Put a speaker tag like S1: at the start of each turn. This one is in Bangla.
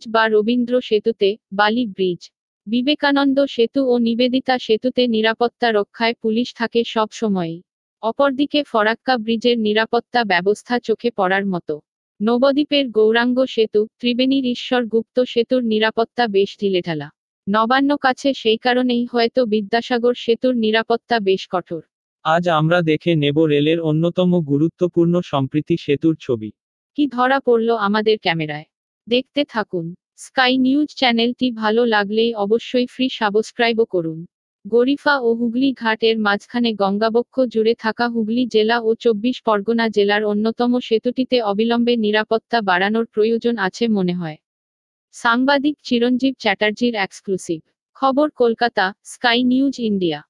S1: বা রবীন্দ্র সেতুতে, বালি ব্রিজ, বিবেকানন্দ সেতু ও নিবেদিতা সেতুতে নিরাপত্তা রক্ষায় পুলিশ থাকে সব সময়ই। অপরদিকে ফরাক্কা ব্রিজের নিরাপত্তা ব্যবস্থা চোখে পড়ার মতো। নবদ্বীপের গৌরাঙ্গ সেতু, ত্রিবেণীর ঈশ্বর গুপ্ত সেতুর নিরাপত্তা বেশ ঢিলেঢালা। নবান্ন কাছে সেই কারণেই হয়তো বিদ্যাসাগর সেতুর নিরাপত্তা বেশ কঠোর।
S2: আজ আমরা দেখে নেব রেলের অন্যতম গুরুত্বপূর্ণ সম্প্রীতি সেতুর ছবি।
S1: কি ধরা পড়ল আমাদের ক্যামেরায়? দেখতে থাকুন। স্কাই নিউজ চ্যানেলটি ভালো লাগলেই অবশ্যই ফ্রি সাবস্ক্রাইবও করুন। গরিফা ও হুগলি ঘাটের মাঝখানে গঙ্গাবক্ষ জুড়ে থাকা হুগলি জেলা ও ২৪ পরগনা জেলার অন্যতম সেতুটিতে অবিলম্বে নিরাপত্তা বাড়ানোর প্রয়োজন আছে মনে হয়। সাংবাদিক চিরঞ্জীব চ্যাটার্জির এক্সক্লুসিভ খবর, কলকাতা, স্কাই নিউজ ইন্ডিয়া।